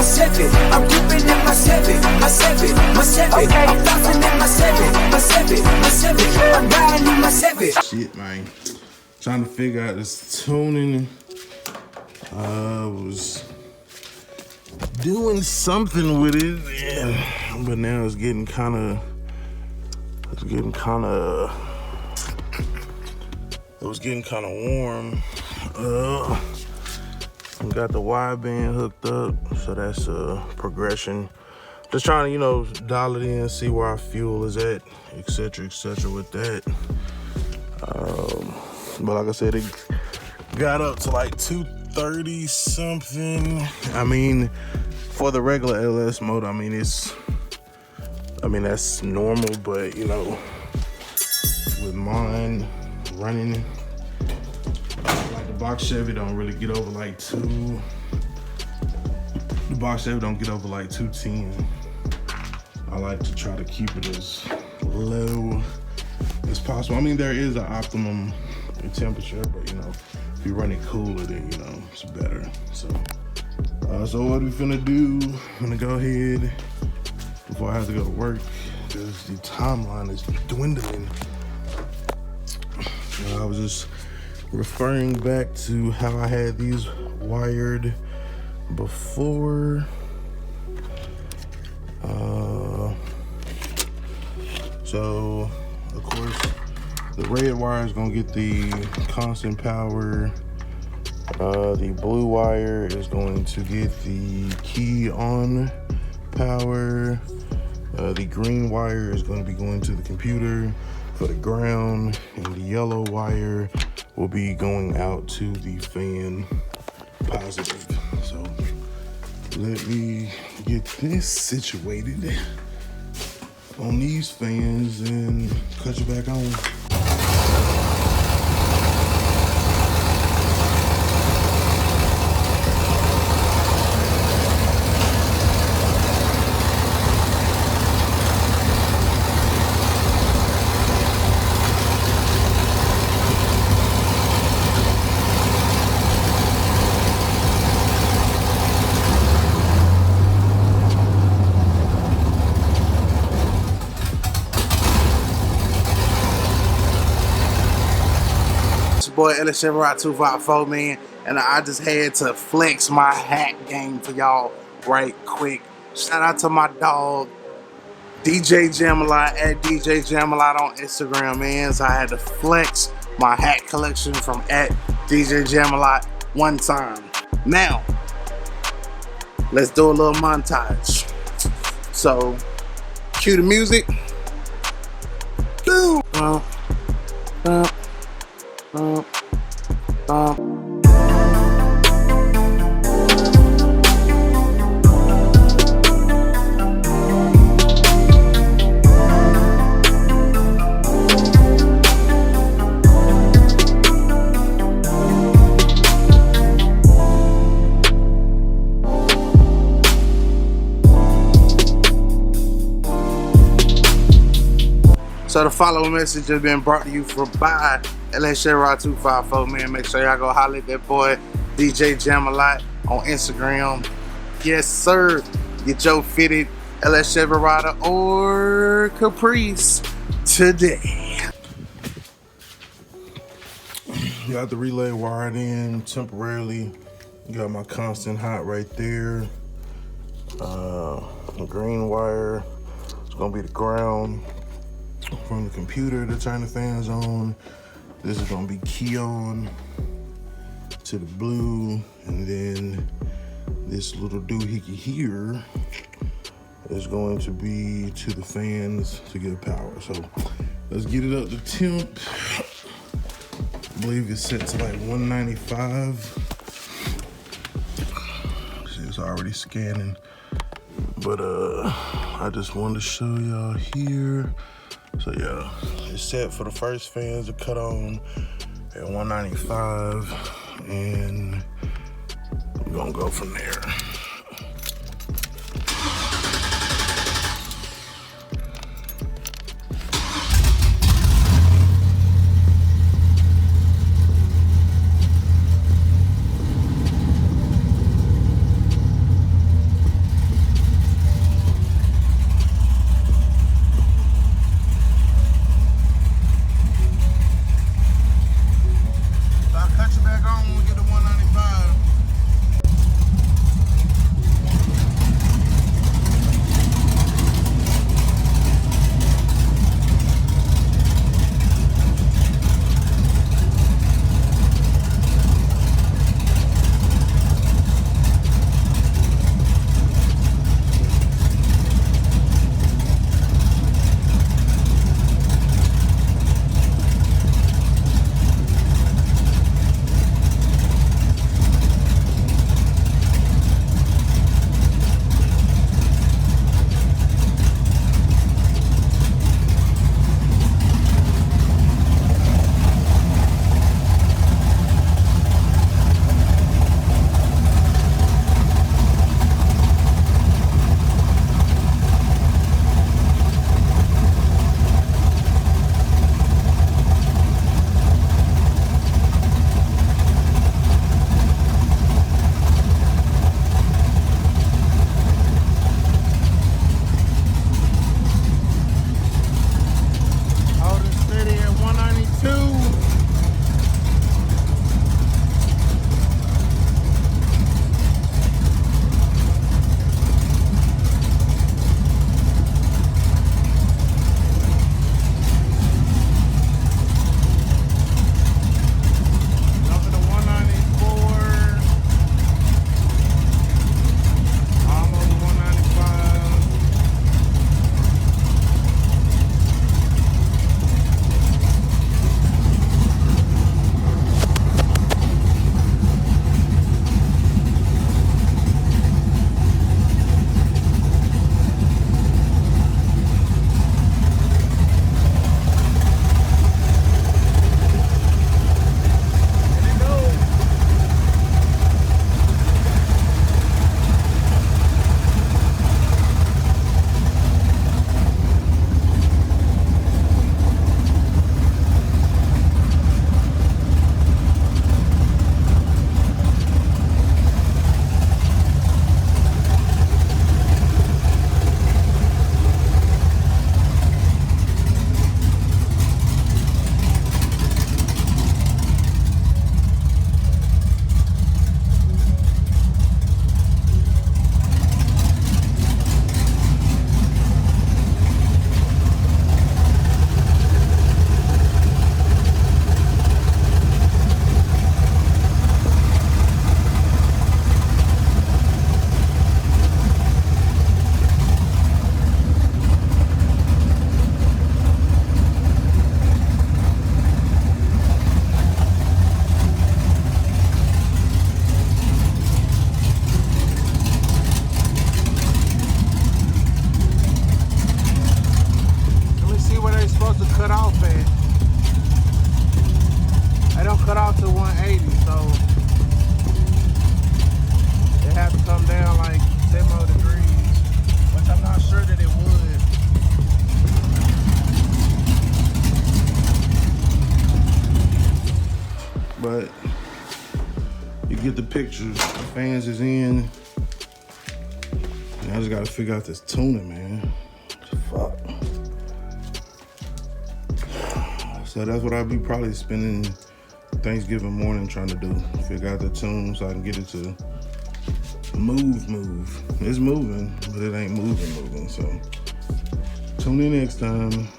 my 7. I'm dipping in my 7, my 7, my 7. Okay. I'm flossing in my 7, my 7, my 7. I'm riding in my 7. Shit, man. Trying to figure out this tuning. Was doing something with it, yeah. But now it's getting kind of. It was getting kind of warm. Got the wideband hooked up, so that's a progression. Just trying to, you know, dial it in, see where our fuel is at, etc., with that. But like I said, it got up to like 230 something. I mean, for the regular LS mode, I mean that's normal, but you know, with mine running like the box Chevy don't really get over like 210. I like to try to keep it as low as possible. I mean, there is an optimum temperature, but you know, if you run it cooler, then you know it's better. So what we finna do? I'm gonna go ahead before I have to go to work, because the timeline is dwindling. I was just referring back to how I had these wired before. So of course the red wire is gonna get the constant power. The blue wire is going to get the key on power. The green wire is going to be going to the computer for the ground, and the yellow wire will be going out to the fan positive. So let me get this situated on these fans and cut you back on. Boy, LS 254, man, and I just had to flex my hat game for y'all right quick. Shout out to my dog, DJ Jamalot, at DJ Jamalot on Instagram, man. So I had to flex my hat collection from at DJ Jamalot one time. Now, let's do a little montage. So, cue the music. Boom. So the following message has been brought to you by LS 254, man. Make sure y'all go holler at that boy DJ Jamalot on Instagram. Yes, sir. Get your fitted LS Chevrolet or Caprice today. Got the relay wired in temporarily. Got my constant hot right there. The green wire is gonna be the ground from the computer to turn the fans on. This is gonna be key on to the blue, and then this little doohickey here is going to be to the fans to get power. So let's get it up to temp. I believe it's set to like 195. It's already scanning, but I just wanted to show y'all here. So yeah, it's set for the first fans to cut on at 195, and we're gonna go from there. degrees, so it had to come down like 10 more degrees, which I'm not sure that it would. But you get the picture. The fans is in. And I just gotta figure out this tuning, man. Fuck. So that's what I'll be probably spending Thanksgiving morning trying to do. Figure out the tune so I can get it to move. It's moving, but it ain't moving. So tune in next time.